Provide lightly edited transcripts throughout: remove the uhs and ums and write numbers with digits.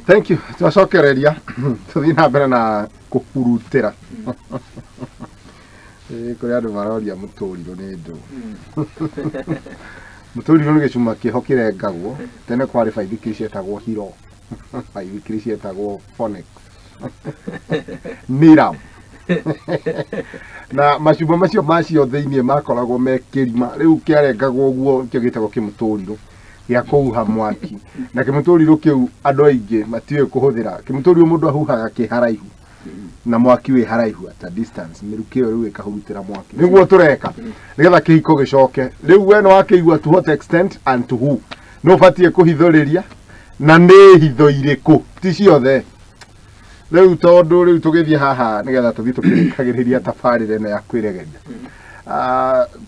Thank you. Twacokereria tuthi na mbere na kukurutira kuri andu maroria muturiro ni ndu muturiro ni gicuma kiho kirengagwo tene kwari baithikiri cietagwo hiro baithikiri cietagwo phonics miram na macumba macio macio thiini makoragwo mekirima riu kiarengagwo uguo kio gitagwo kimuturiro ya kuha mwaki na kimuturiro kiu andu aingi matiwe kuhuthira kimuturiro mundu ahuhaga kiharaihu na mwaki wi haraihu at a distance mirukio riu ikahurutira mwaki niguo tureka nigetha kihiko gicoke riu we no wakeigua to what extent and to who no batie kuhithoriria na ni hitho iriku ti ciothe riu tondu riu tugithie haha nigetha tuthi tukirikagiriria tafarire na ya kwiregeria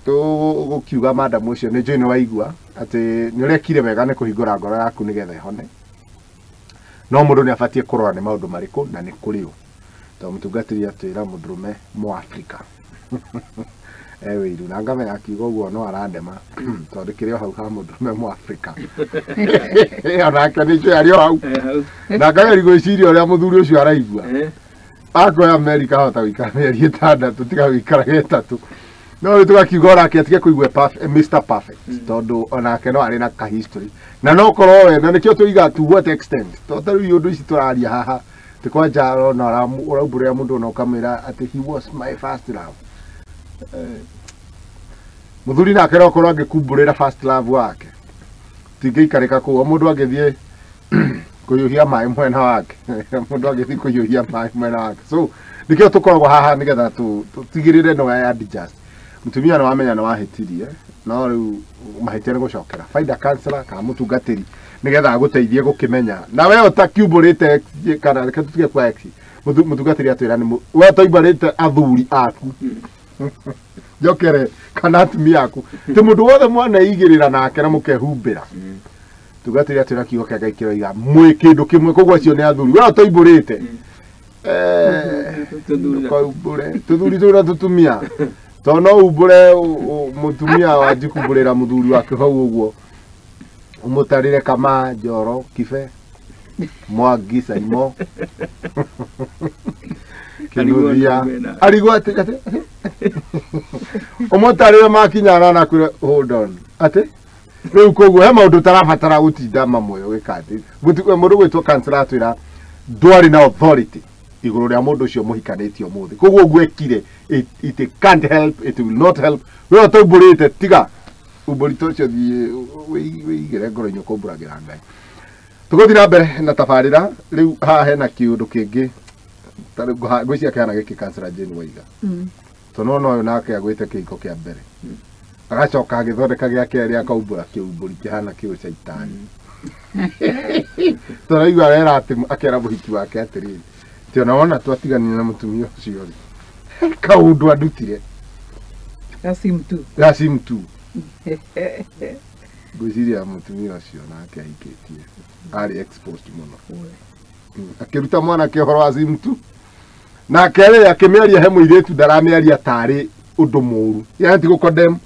tu gukiuga madam ucio ni njui ni waigua ati ni urekire wega ni kuhingura ngoro yaku nigetha ihone no mundu ni abatie kurora ni maundu mariku na ni kuriu to mutungatiri atwira mudrume mu Africa ewe iru na ngame akiuga uguo no arandema tondu kirio hau ha mudrume mu Africa ona kani cyo ario hau na ngame rigwiciria uria muthuri ucio araigua ako America hota wikara meri itandatu tiga wikara getatu no ri tugakiuga orake atige kuigwe Mr Perfect tondu onake no ari na ka history na no korwo we na nikio tuiga to what extent to taru yundu ici turaria haha tikwa jaro na urauburia mundu no kamera ati he was my first love muthuri nake no korwo angikumburira first love wake tingeikarika ku mundu angithie kuyuhia mai mwena wake mundu angithie kuyuhia mai mwena wake so nikio tukoragwo haha nigetha tutigirire no ya adjust mutumia no amenya no ahitirie no riu mahitire gucokera faida counselor kana mutungatiri nigetha aguteithie gukimenya na we utakiumburite kana reke tutige kwa ex mutungatiri atwira ni we toimbarite athuri aku jokere kana atumia aku ti mundu wothe mwana igirira nake na mukehumbira tugatiri atwira kiugo kia gaikiro iga mwi kindu kimwe kogwa cio ni athuri we toimburite tuthuri tura tutumia tono ubure mutumia wajikuburira muthuri wake hau uguo umutarire kama Njoro Kibe Mwangi Saimo Kinuthia arigwa ati umutarire makinyana na kure hold on ati riu koguo he maundu tarabatara gutinda mamoyo wikati gutikwe mundu gwitwo counselor atwira ndwari na authority iguru ria mundu ucio muhikanitio muthi koguo gwekire it can't help, it will not help we otoburite tiga uborito cio thie wigire ngoro inyo kumburagira ngai tuguthi na mbere na tafarira riu haha hena kiundu kingi tari gwiciria kiana giki kansera Jane Waiga tono no nake agwite kiko kia mbere agacoka agithondeka gia keri akaumbura kiumburi kihana kiu shaitani turaigua wera ati akera muhiki wake atiri ti ona twatigania na mutumia ucio kaundu adutire Rasim tu gwiciria mutumia ucio nake aikitie ari exposed muno akiruta mwana ke horo Rasim tu na kere akimeria he muiretu ndarameria tari undu muru yanti gukodem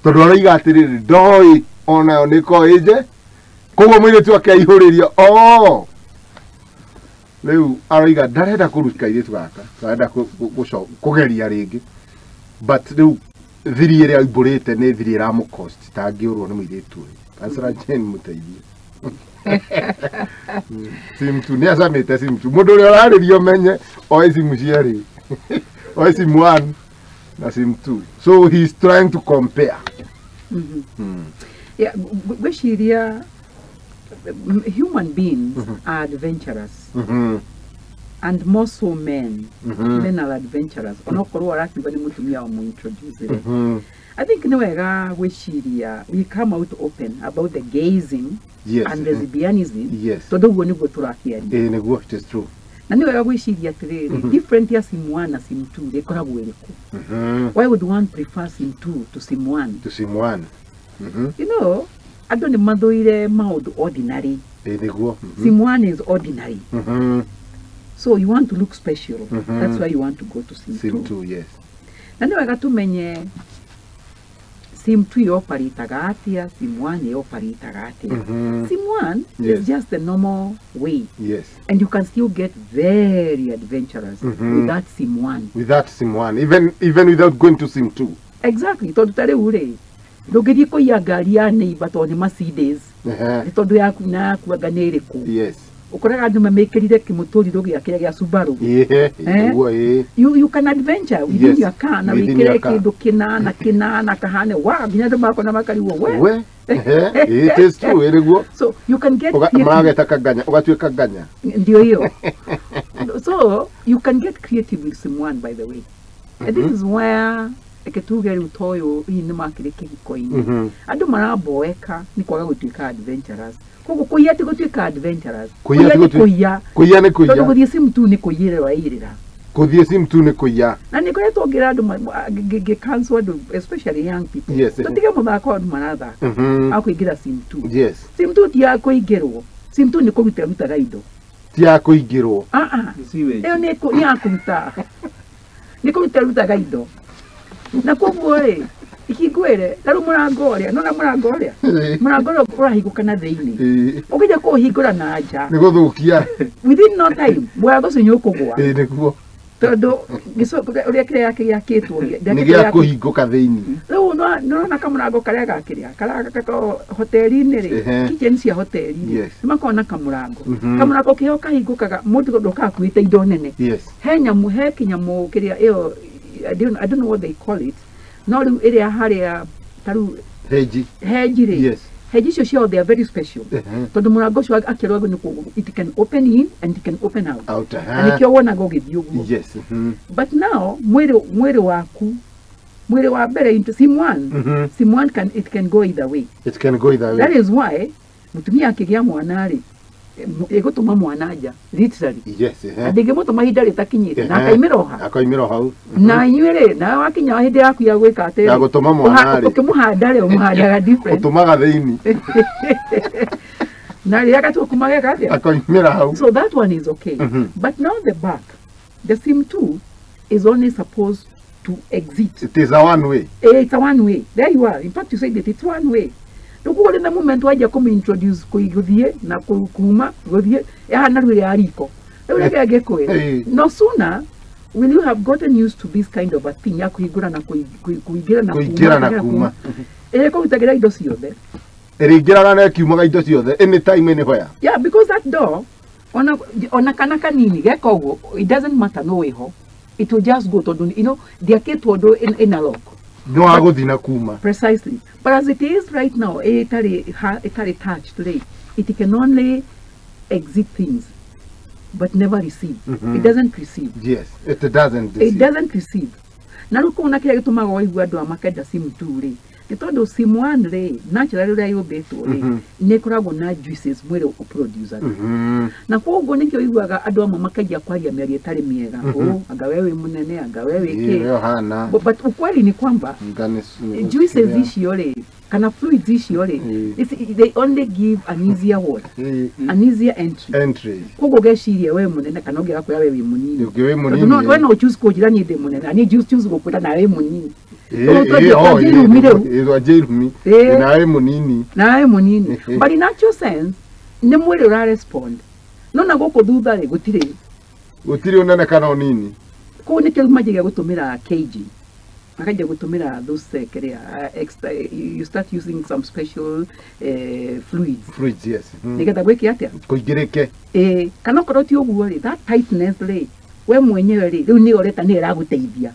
tondu araiga atiriri ndoi ona niko ije koguo muiretu akaihuririo riu araiga ndarenda kurutika iretu gaka arenda kugeria ringi but riu thiri iria iburite ni thiri ira mu cost tangiurwo ni muiretu Kansera Jane muteithie simtu ni asamete simtu mundu uri araririo menye oisi muciari oisi mwan na simtu so he's trying to compare yeah gwiciria human beings are adventurous and more so men men are adventurous onokorwo arakiuga ni mutumia wa mu introduce I think ni wega gwiciria we come out open about the gazing and lesbianism tondu guo niguo turakiaria niguo it is true na ni wega gwiciria atiriri different ya sim 1 na sim 2 ikoragwo iriku why would one prefer sim 2 to sim 1 you know andu ni mathuire maundu ordinary niguo sim 1 is ordinary so you want to look special that's why you want to go to sim 2 yes na ni wega tumenye sim 2 operataga atia, sim 1 operataga atia. Sim 1 Yes. is just the normal way. Yes. And you can still get very adventurous with that sim 1. With that sim 1, even without going to sim 2. Exactly. Tondu tare ure. Ndũngĩthiĩ kũiya ngari ya neighbor tondũ nĩ Mercedes. Nĩ tondũ yaku na yaku anga nĩ ĩrĩkũ. Yes. Ũkoraga andũ mamĩkĩrire kĩmũtũrirũ gĩake gĩa Subaru. You can adventure within your car na wĩkĩre kĩndũ kĩna kahane wa nginya andũ makona makarigwo we. It is true, eriguo. So you can get mageta kaganya, ũgatuĩka nganya. Ndio hiyo. So you can get creative with someone, by the way. And this is where eketuge riu toyo hii nĩ makire kĩhiko-inĩ. Andũ maraboeka nĩ kwaga gũtuĩka adventurous. Koguo kũiya ti gũtuĩka adventurous. Kũiya nĩ kũiya. Tondũ gũthiĩ sim 2 nĩ kũiyĩra wairĩra. Gũthiĩ sim 2 nĩ kũiya. Na nĩ ngoretwo ngĩra andũ cancel andũ, especially young people. Yes. Tũtige mũthako andũ marathaka. Akũingĩra sim 2. Yes. Sim 2 ti ya kũingĩrwo. Sim 2 nĩ kũrutaga indo. Ti ya kũingĩrwo. Ĩyo nĩ ya kũruta. Nĩ kũrutaga indo. Na koguo rĩ ikingwĩre tarũ mũrango ũrĩa nona mũrango ũrĩa ũrahingũka na thĩinĩ ũkĩja kũũhingũra na nja nĩ gũthũkia within no time mũrango ũcio nĩ ũkũgũa nĩguo tondũ ũrĩa kĩrĩa yake gĩakĩtwo nĩ gĩa kũhingũka thĩinĩ rĩu nona kamũrango karĩa gakĩrĩa hoteri-inĩ rĩ kitchen cia hoteri-inĩ nĩ makoragwo na kamũrango kĩo kahingũkaga mũndũ ndũkakuĩte indo nene he kĩnyamũ kĩrĩa ĩyo I don't know what they call it. No area haria taru heji ri. Yes. Heji cio they are very special. Tondu murango cio akirwa ni it can open in and it can open out. And ikyo wona go githio guo. Yes. But now mwiri waku mwiri wa mbere into sim 1. Sim 1 can go either way. It can go either way. That is why mutumia akigia mwana ri egotuma mwana nja literally. Yes. Ndĩngĩmũtũma ihinda rĩtakinyĩte na akaimĩra hau na inyuĩ rĩ na wakinya hĩndĩ yaku ya gwĩka atĩ ya gũtũma mwana rĩ ũkĩmũhanda rĩ ũmũhandaga different ũtũmaga thĩinĩ na rĩrĩa gatua kumageka atĩa akaimĩra hau. So that one is okay. But now the back, the sim 2 is only supposed to exit. It is a one way. It's a one way. There you are. In fact, you said that it's one way. Ndugu in the moment waje kumintroduce kuiguthie na kuma guthie ehana rwire ariko rĩu rĩngĩ kwĩ no sooner will you have gotten used to this kind of a thing ya kuhingũra na kuingira na kuma kũrutagira indo ciothe ĩrĩingĩraga na kiumaga indo ciothe anytime anywhere. Yeah, because that door ona kana kanini geka ũguo it doesn't matter no way ho it will just go to ndiakĩtwo analog. No agothina kuma. Precisely. But as it is right now, etari touched today, it can only exit things, but never receive. It doesn't receive. Yes, it doesn't receive. It doesn't receive. Na ruko una kile gitumaga waigua andu amakenda sim 2 ri. Gitondo sim 1 ri, naturally ria yobetwo ri, ne koragwo na juices mwere uproducer. Na koguo nikyo iguaga andu amwe makagia kwaria mĩario itari miega. Anga wewe munene, anga wewe ke. But ukweli ni kwamba juices icio ri kana fluids icio ri, they only give an easier what? An easier entry. Koguo geciria wewe munene kana ungira kwa wewe munini. Wewe munini. No, we no choose kujira ni de munene. Ani choose gukura na wewe munini. Nawe munini. But in actual sense, nĩ mwĩrĩ ũra respond. Nona gũkũ thutha rĩ gũtirĩ unene kana unini. Kũu nĩ kĩo majiga gũtũmĩra kg. Makaja gũtũmĩra those extra, you start using some special fluids. Fluids, yes. Nĩgetha gwĩke atĩa? Kũingĩrĩke. Kana korwo ti ũguo rĩ, that tightness rĩ, we mwenyewe rĩ, rĩu nĩ ũreta nĩ ĩragũteithia.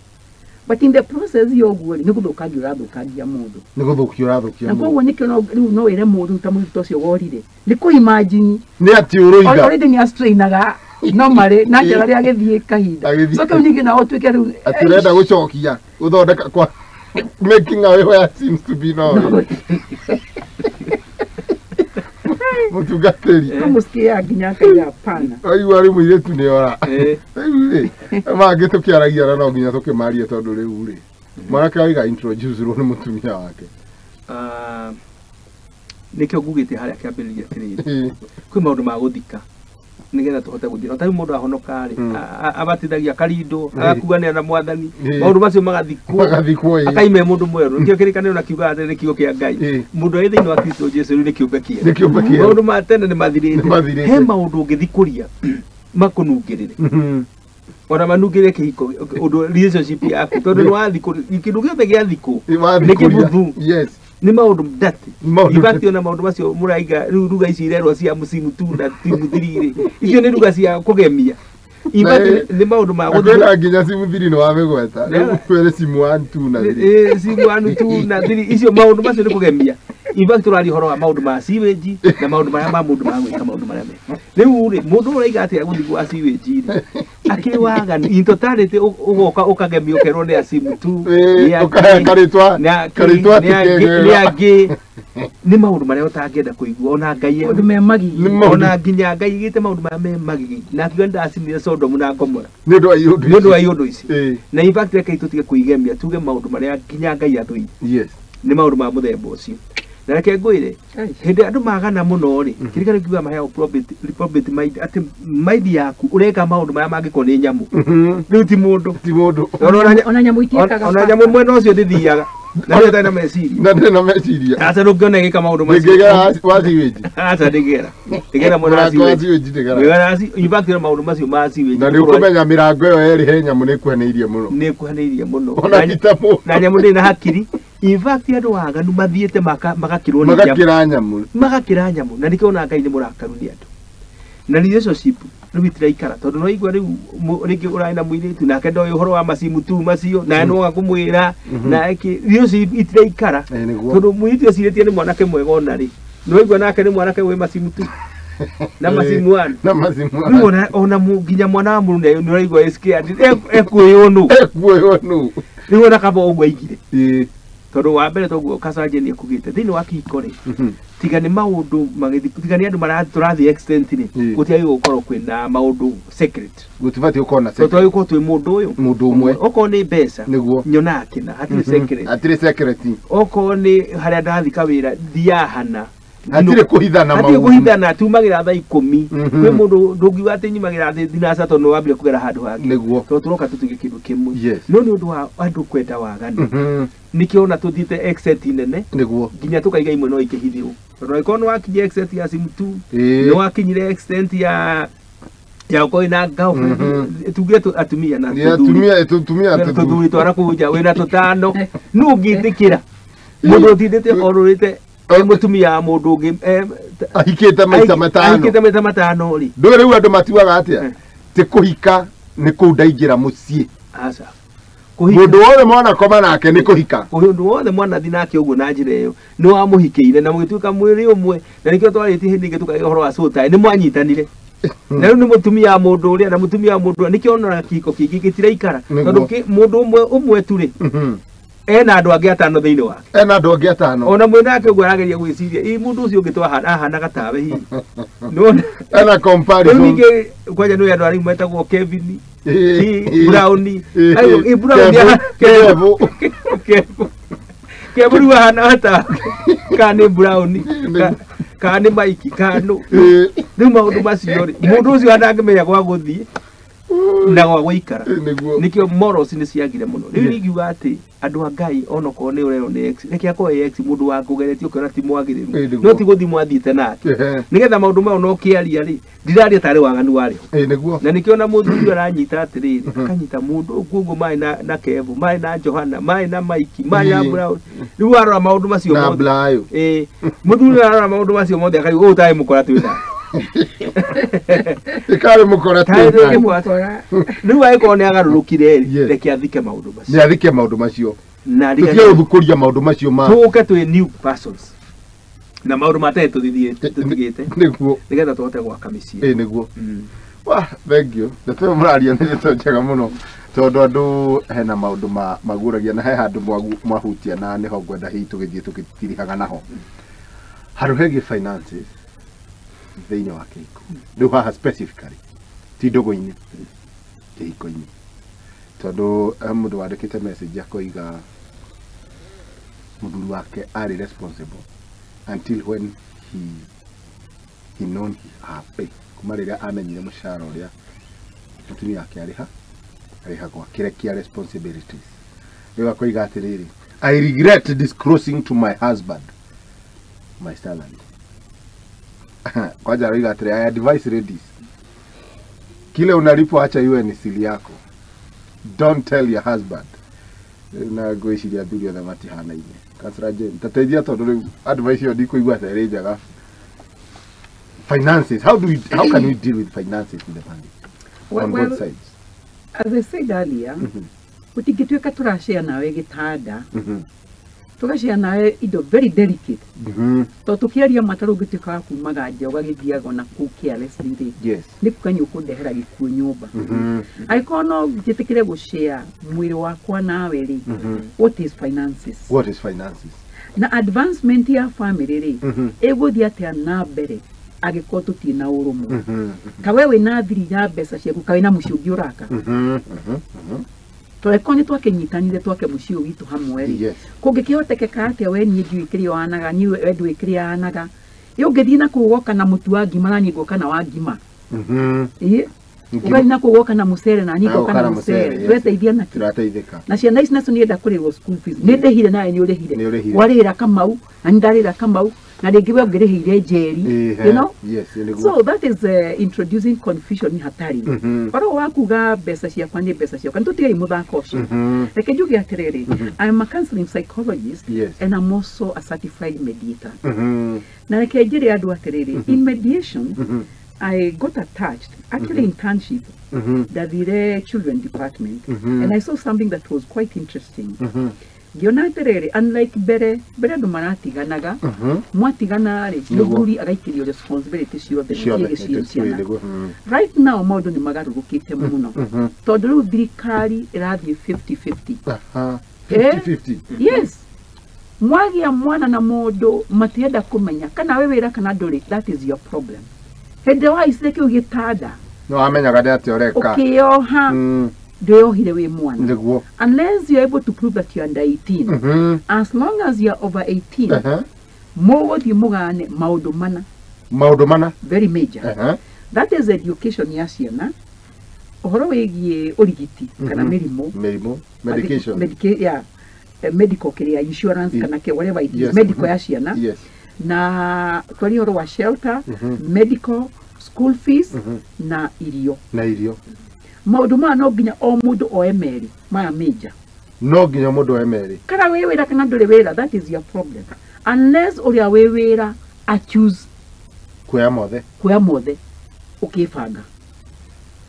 But in the process yoguo nĩ gũthũkangia ũrathũkangia mũndũ. Nĩ gũthũkia ũrathũkia mũndũ. Na koguo nĩkĩo rĩu no ĩre mũndũ ta mũrutwo ũcio worire. Nĩ kũ-imagine. Nĩ atĩ ũrũiga. Already nĩ astrainaga no marĩ na njĩra rĩa gĩthiĩ kahinda. So kĩu ningĩ na ũtuĩke rĩu. Atirenda gũcokia gũthondeka kwa making away where seems to be no. Mutugateri. Musikia nginya kaiga pana. Ayu ari muiretu ni ora. Ayu mangĩ tukiaragia na no nginya tukimaria tondu riu ri. Maraka waiga introduce ro ni mutumia wake. Nikio ngugite haria kiambiriria tiriri. Kwi maundu ma guthika. nigetha tuhote guthira ta mundu ahonoka ri abatithagia karindo agakuganira na mwathani maundu macio magathikwo akaime mundu mweru nikio kirikaniro na kiuga ati nikio kia Ngai mundu ari thiini wa Kristo Jesu ni kiumbe kia maundu ma tene ni mathirite he maundu ungithikuria makunungirire ona manungire kihiko undu relationship yaku tondu ni wathiku kindu giothe gia thiku ni kibuthu ni maundu ndati ibati ona maundu macio muraiga ruga ici irerwa cia musimu tu na timu 3 icio ni ruga cia kugemia ibati ni maundu ma guthira nginya simu 3 no wamegweta riu twere simu 1 2 na 3 simu 1 2 na 3 icio maundu macio ni kugemia ibati turari horo wa maundu ma siweji na maundu ma mundu ma gwika maundu maria me riu ri mundu uraiga ati aguthi gwa siweji akiri waga into tarite ugoka ukagemia ukerwo ni asimu tu karitwa ni agi ni maundu maria utangenda kuigua ona Ngai ona nginya Ngai igite maundu maria me magigi na kiuga ndacinire Sodom na Gomora ni ndu wa iundu ici na in fact reke tutige kuigemia tuge maundu maria nginya Ngai athui ni maundu ma muthemba ucio na reke ngwire hindi andu magana muno ri kirikana kiuga maheo probate maidi ati maidi yaku ureka maundu maya mangiko ni nyamu riu ti mundu ona nyamu itiekaga ona nyamu mwena ucio ndithiaga na ndio tena meciria asa ndukiona gika maundu macio ngega wasiweji asa ndigera mwena wasiweji ndigera ibakira maundu macio ma siweji na ndio kumenya mirango iyo eri he nyamu ni kuhaneirie muno na nyamu ndi na hakiri in fact andu waganu mathiete magakirwo ni magakira nyamu na nikiona Ngai ni murakaru ni andu na relationship riu itiraikara tondu no igwa riu ringi urai na muiritu nake ndoy uhoro wa masimu tu macio na no gakumwira na relationship itiraikara tondu muiritu aciritie ni mwanake mwega ona ri no igwa nake ni mwanake we masimu tu na masimu ona nginya mwana wa mundu ni uraigwa scared ekuiyonu riu ona kabo ugwa igire tondu wa mbere toguo Kasajeni akugite thiini wa kihiko ri tiga ni maundu tiga ni andu maraturathi extent ni gutiagi gukorwo kwina maundu secret gutibati ukona secret to yuko twi mundu umwe oko ni mbeca nyona akina hatiri secret oko ni haria ndathika wira thiahana atire kuhithana tumagira thaa 10 kwi mundu ndungiuga ati nyumagira thinaca tondu wambire kugera handu hangi to turoka tutige kindu kimwe no ni undu wa andu kwenda waganu nikiona tuthiite exit nene nginya tukaiga imwe no ikihithio tondu ikono wakinya exit ya simu tu no wakinyire extent ya uko ina ngao tuge atumia na tutumia tuthuri twara kuja wina tutano nu ngithikira mundu thithite orurite mutumia mundu ungi ahikite maita matano ri ndu riu andu matiwaga atia ti kuhika ni kundaingira mucii asa mundu wothe mwana koma nake ni kuhika mundu wothe mwana thi nake uguo na njira iyo no amuhikiire na mugituika mwiri umwe na nikio twariti hindi ingi tukaga horo wa sota ni mwanyitanire na riu ni mutumia mundu uria na mutumia mundu nikio ona kiko kingi gitiraikara tondu mundu umwe tu ri ena andu angi atano thiini wake ona mwena ake uguo arageria gwiciria mundu ucio ungitwa ahana gatawe hi no ena comparison ningi kwaja no andu ari metagwo Kevin Brown Brown Kevu hana hata kane Brown kane Mike kano riu maundu macio ri mundu ucio anangimenya gwa guthii na gwa guikara nikio morals ni ciagire muno riu ningiuga ati andu a Ngai onoko ni urero ni ex reke akwa ex mundu wa kugeretie ukora ti mwagiriru no ti guthi mwathite nake nigetha maundu mao no kiaria ri ndiraria tari waganu wari na nikiona mundu uyu aranyita atiriri akanyita mundu gugu mai na Kevu mai na Johana mai na Mike mai na Brown riu arora maundu macio na Blayo mundu uyu arora maundu macio mothe akari utai mukora twina ikare mukora twina riu aiko ni agarurukire reke athike maundu macio ni athike maundu macio na reke uthukuria maundu macio ma tuke twi new persons na maundu matete tuthigite niguo nigetha tuhote gwaka micii niguo wa thank you ndeto muraria ni njega muno tondu andu hena maundu maguragia na he handu mwahutia na niho ngwenda hi tugithie tukitirihaga naho haru hegi finances thiini wa kihiko riu haha specifically ti ndugu-ini kihiko-ini tondu mundu wandikite message akoiga muthuri wake ari responsible until when he he known happy kuma rĩrĩa amenyire mũcara ũrĩa mũtumia wake arĩhagwo akĩrekia responsibilities rĩu akoiga atĩrĩrĩ, I regret disclosing to my husband my salary. Kwaja roiga atĩrĩrĩ, I advise ladies, kile unalipo acha iwe ni siri yako, don't tell your husband. Na gwĩciria athuri othe matihanaine. Kasra Jane tateithia tondũ rĩu advice yo ndikũigua ta ĩrĩ njega. Finances, how can we deal with finances in the family? On both sides. As I said earlier, utingituika turashare nawe gitanda, tugashare nawe indo very delicate. To tukiaria mataro gituika kumaga nje ugagithiaga na ku carelessly. Yes. Nikukanyu kundehera gikuo nyumba. Aikono gitikire gushare mwiri wakwa nawe ri. What is finances? What is finances? Na advancement ya family ri eguthia atia na mbere agĩkorwo tũtirĩ na ũrũmwe. Ta wewe na thiri ya mbeca ciaku kawe na mũciĩ ũngĩ ũraka. Tũreko nĩ twakĩnyitanire twake mũciĩ witũ hamwe rĩ. Kũngĩkĩhotekeka atĩa we niĩ ndiũĩ kĩrĩa wanaga, niĩ we ndũĩ kĩrĩa anaga. Ũngĩthiĩ na kũu woka na mũtu wa ngima na niĩ ngoka na wa ngima. Ugai na kũu woka na mũcere na niĩ ngoka na mũcere. Tweteithia na tũrateithĩka. Na ciana ici nacio nĩenda kũrĩhwo school fees. Nĩ ndĩhire nawe nĩ ũrĩhire. Warĩhĩra Kamau na nĩ ndarĩhĩra Kamau. Na rĩngĩ we ũngĩrĩhĩire Njeri, you know? Yes, so that is introducing confusion hatari. Oro wakuga mbeca ciakwa nĩ mbeca ciakwa, nĩtũtigai mũthako ũcio. Reke njuge atĩrĩrĩ, I am a counseling psychologist, and I'm also a certified mediator. Na reke njĩre andũ atĩrĩrĩ, in mediation, I got attached, actually internship, ndathire children department, and I saw something that was quite interesting. Giona terere, unlike bere andũ maratiganaga, mwatigana rĩ, mũthuri agaikirio responsibility ciothe cia ciana. Right now maũndũ nĩ magarũrũkĩte mũno. Tondũ rĩu thirikari ĩrathiĩ 50-50. 50-50? Yes. Mwagia mwana na mũndũ matienda kũmenya kana we wĩra kana ndũrĩ, that is your problem. Hĩndĩ wa icire kĩu gĩtanda. No amenyaga ndĩ atĩ ũreka. Ũkĩoha. Nĩwohire wĩ mwana. Unless you're able to prove that you're under 18. As long as you're over 18, mũgũthiĩ mũgane maũndũ mana. Maũndũ mana? Very major. That is education ya ciana. Ũhoro wĩgiĩ ũrigiti kana mĩrimũ. Medication. Medical kĩrĩa insurance kana whatever it is. Medical ya ciana. Na twari ũhoro wa shelter, medical, school fees na irio. Maũndũ maya no nginya o mũndũ oe merĩ maya major. No nginya mũndũ oe merĩ. Kana wĩ wĩra kana ndũrĩ wĩra, that is your problem. Unless ũrĩa wĩ wĩra a choose kuoya mothe ũkĩbanga.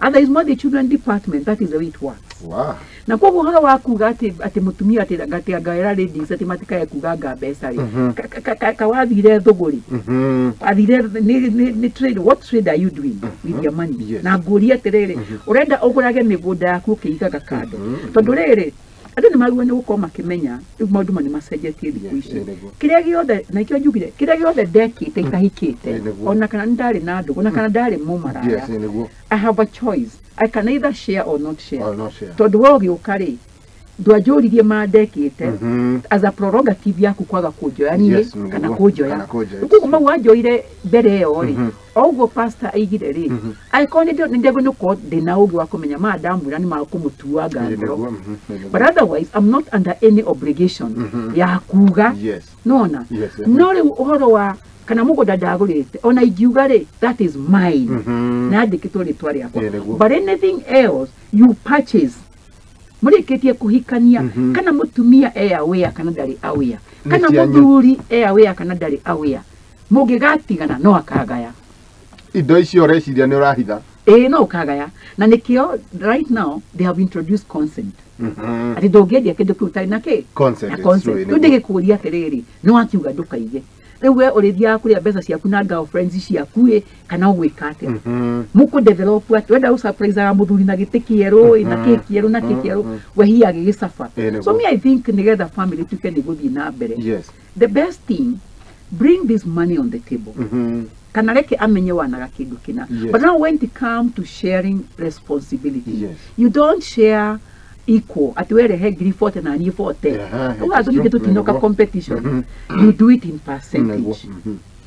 Otherwise more the children department, that is the way it works. Wow. Na kwa ũhoro wa kuga atĩ mũtumia atĩ ngaĩra ladies atĩ matikae kuganga mbeca rĩ, kawathire thũgũrĩ, athire nĩ trade. What trade are you doing with your money? Na ngũria atĩrĩrĩ, ũrenda ũgũrage mĩgũnda yaku ũkĩigaga kando, tondũ rĩrĩ andũ nĩ magĩrĩirwo nĩ gũkorwo makĩmenya rĩu maũndũ nĩ macenjetie thikũ ici. Kĩrĩa gĩothe na ikĩo njugire, kĩrĩa gĩothe ndekĩte itahikĩte, ona kana ndarĩ na andũ, ona kana ndarĩ mũmaraya, I have a choice. I can either share or not share. Tondũ we ũgĩũka rĩ, ndwanjũririe mandekĩte as a prerogative yaku kwaga kũnjoya niĩ kana kũnjoya. Koguo mau wanjoire mbere ĩyo rĩ, o ũguo pastor aigire rĩ, angĩkorwo nĩ ndegũkorwo ndĩna ũgĩ wa kũmenya maya ndamwĩra nĩ makũmũtuanga ngoro. But otherwise I'm not under any obligation ya kuga. Nona no rĩu ũhoro wa kana mũgũnda ndagũrĩte ona ingiuga rĩ, that is mine, na ndĩkĩtwo rĩtwa rĩakwa. But anything else you purchase, mũrĩkĩtie kũhikania, kana mũtumia aware kana ndarĩ aware, kana mũthuri aware kana ndarĩ aware, mũngĩgatigana no akagaya. Indo icio ũreciria nĩ ũrahitha. No ũkagaya. Na nĩkĩo right now they have introduced consent. Atĩ ndũngĩendia kĩndũ kĩu ũtarĩ na kĩ? Consent. Rĩu ndĩgĩkũria atĩrĩrĩ, nĩ wakiuga ndũkaige. Rĩu we ũrĩthiaga kũrĩa mbeca ciaku na girlfriends ciaku kana ũgwĩka atĩa? Mũkũ develop atĩ wenda ũsurpriseaga mũthuri na gĩtĩ kĩerũ na kĩ kĩerũ na kĩ kĩerũ, we hiya gĩgĩcaba. So me I think nĩgetha family tuke nĩ gũthiĩ na mbere. The best thing, bring this money on the table. Kana reke amenye wanaga kĩndũ kĩna. But now when it comes to sharing responsibility, you don't share equal. At where he agree 40 na ni 40. Uga tu get to tinoka competition. You do it in percentage.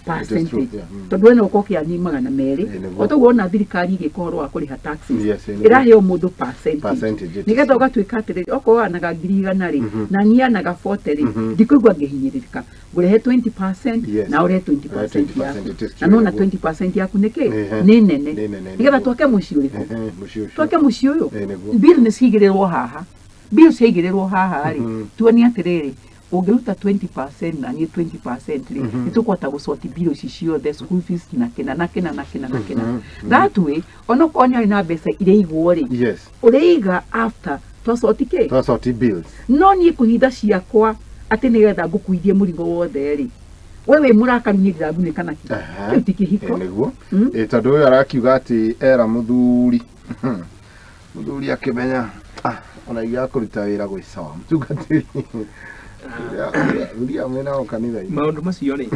percentage tondu eno ko kia ni magana meri otoguo na thirikari igikorwo akuriha taxes iraheo mundu percentage nigetha ugatuika atiri okorwo anaga 100 ri na ni anaga 40 ri ndikuigua ngihinyiririka ngurehe 20% na urehe 20% yaku na nona 20% yaku niki ni nene nigetha twake mucio ri twake mucio uyu bill ni cigirirwo haha bill cigirirwo haha ri tuoni atiriri ungeruta 20% na ni 20% ri nitukwata gucoti bill ici ciothe school fees na kina that way ono konya ina mbeca ire igwo ri uriiga after twacoti bills no ni kuhitha ciakwa ati nigetha ngukuithie murigo wothe ri wewe murakarunyirira mbune kana ki tikihiko niguo tondu uyu arakiuga ati era muthuri akimenya ona iga kuruta wira gwi sawa mtungatiri ndia mwena kanitha maundu macio ri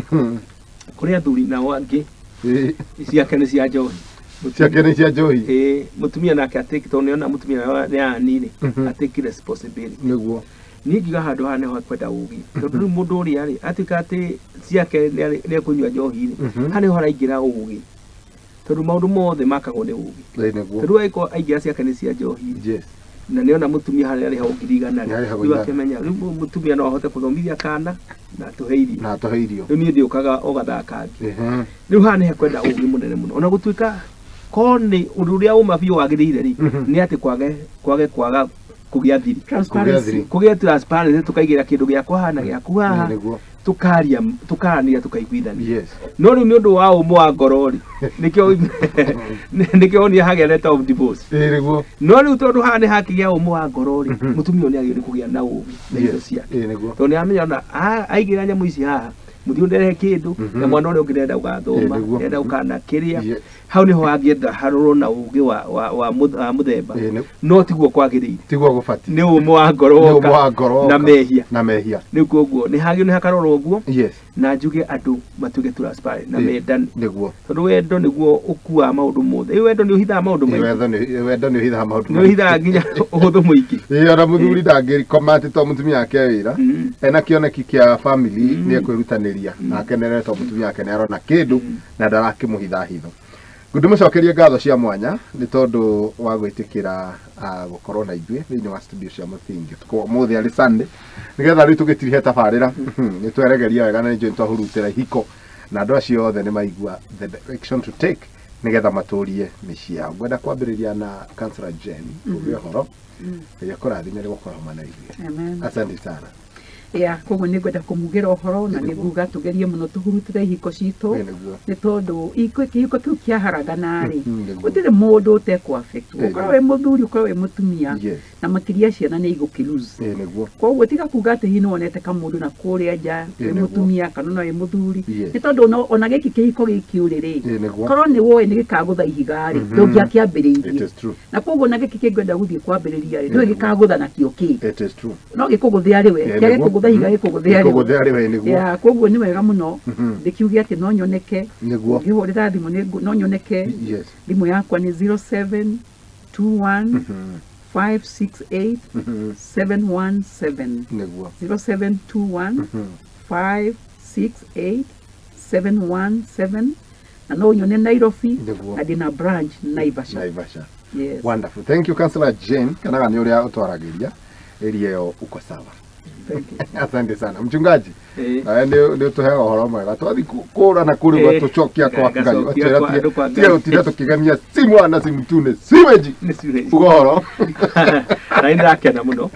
kuri athuri nao angi ciake ni cia njohi mutumia nake atiki to niona mutumia ni anini atiki responsibility niguo ningiga handu hane ho kwenda ugi tondu mundu uri ari atika ati ciake ni kunywa njohi ri hane ho araingira ugi tondu maundu mothe makagwo ni ugi tondu aiko aingira ciake ni cia njohi na niona mutumia hali ari hau 100 ri akimenya mutumia no ahote kuthomithia kana na tuheirio ni ndi ukaga ugathaka riu hane he kwenda ugi munene muno ona gutuika koni ururia uma biyo wagirire ri ni ati kwaga kugia thiri transparency tukaigira kindu gya kwahana gya kuhaha tukaria tukaiguithania no riu ni undu wa umo wa ngorori nikio ni hagia letter of divorce no riu tondu hane hakigia umo wa ngorori mutumia ni agiri kugia na ugi na indo ciake to ni amenya na aigira nyamu ici haha muthio nderehe kindu na mwana uri ungirenda ugathoma ndenda ukana kiria hau niho angienda haruro na ugi wa muthemba no tiguo kwagirire tiguo gufati ni umo wa ngoro na mehia ni kuguo ni hagio ni hakaroro guo na njuge andu matuge transparent na mendani niguo tondu wendo niguo ukua maundu mothe wendo ni uhitha maundu maingi wendo ni uhitha maundu ni uhitha nginya uhuthu muingi ona muthuri ndangiri komati to mutumia yake wira ena kioneki kia family ni ekwirutaniria na akenere to mutumia yake ni arona kindu na ndarakimuhitha hitho Ngudimucokerie ngatho cia mwanya ni tondu wa gwitikira gukorwo na ithuĩ thĩinĩ wa studio cia Mũthingi tuko muthi ari Sunday nigetha riu tugitirihe tabarĩra ni tweregeria wega na nĩ twahurutĩra ihiko na andũ acio othe nĩ maigua the direction to take nigetha matũrie mĩciĩ yao. Ngwenda kwambĩrĩria na Councillor Jane uge horo ya kũrathimĩre gũkorwo mana ithuĩ. Asante sana. Koguo nĩ ngwenda kũmugira ũhoro na nĩ nguga tugerie mũno tuhurutĩre ihiko citũ nĩ tondũ kĩhiko kĩu kĩaharagana rĩ gũtirĩ mũndũ ũtekũ affect ũkorwo wĩ mũthuri ũkorwo wĩ mũtumia na makĩria ciana nĩ igũkĩlose koguo tiga kuga atĩ hihi nĩwonete kamũndũ na kũrĩa nja wĩ mũtumia kana no wĩ mũthuri nĩ tondũ ona gĩkĩ kĩhiko gĩkĩ ũrĩ rĩ korwo nĩ woĩ nĩ gĩkagũtha ihiga rĩ ndũngĩakĩambĩrĩirie na koguo na gĩkĩ kĩngwenda gũthiĩ kwambĩrĩria rĩ ndũĩ gĩkagũtha na kĩo kĩ no gĩkũgũthĩa rĩ we kĩage higa ikuguthia ri ya koguo ni wega muno ndikiugia ati no nyoneke ngihurira thimu no nyoneke thimu yakwa ni 0721 568 717 0721 568 717 na no nyone Nairobi adina branch Naivasha. Yes. Wonderful. Thank you Councillor Jane kana ni uria utwaragiria area yo uko sawa. Asante sana mchungaji. Ndio tuhewa horo mwega twathi kura na kuri batucokia kwa Ngai tia utira tukigania simu ana simu tune siweji ugoro na indakena muno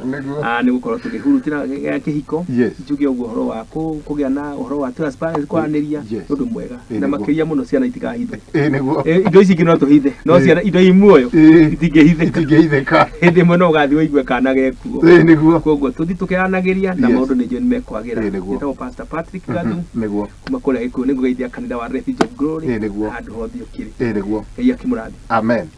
ni gukorwo tukihurutira kihiko njuge uguhoro wa kugia na uhoro wa transparency kwaniria undu mwega na makiria muno ciana itikahithe niguo indo ici ngino tuhithe no ciana indo imuoyo itingehitheka hindi muno ugathi wigue kana gekuo niguo koguo tuthi tukianagiria na maundu ni jeni mekwagira ndio Pastor Patrick Gadu niguo kuma kule iko ni gugeithia kanitha wa Refuge of Glory handu hothe ukiri niguo ya kimuradi. Amen.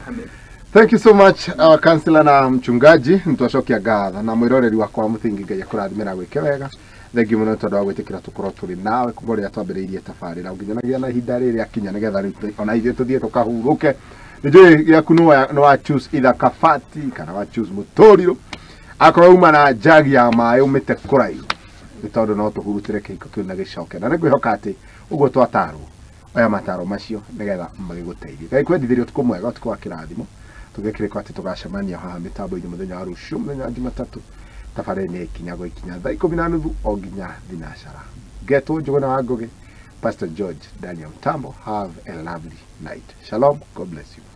Thank you so much our councillor na mchungaji ntwacokia ngatha na mwiroreri wakwa Mũthingi Ngai akũrathimĩra gwĩke wega. Thank you muno tondu wa gwĩtĩkĩra tukorwo tũrĩ nawe kuma rĩrĩa twambĩrĩirie tabarĩra nginyanagia na ihinda rĩrĩ akinya nĩgetha rĩu ona ithuĩ tũthiĩ tũkahuruke. Nĩnjũĩ gĩaku no wa choose either kabati kana wa choose mũtũrirũ akorwo uma na jagi ya maĩ umĩte kũraihu nĩ tondũ no tũhurutĩre kĩhiko kĩu na gĩcoke na nĩngwĩhoka atĩ uguo twatarwo oya mataro macio nigetha magiguteithie kai kwendithĩria ũtukũ mwega ũtukũ wa kĩrathimo tũgekĩrĩka atĩ tũgacemania haha mĩtambo-inĩ mũthenya wa rũciũ mũthenya wa Jumatatũ tabarĩra-inĩ ikinya gũikinya thaa 12:30 o nginya thinacara ngetwo Njũgũna wa Ngũgĩ Pastor George Daniel Mtambo. Have a lovely night. Shalom. God bless you.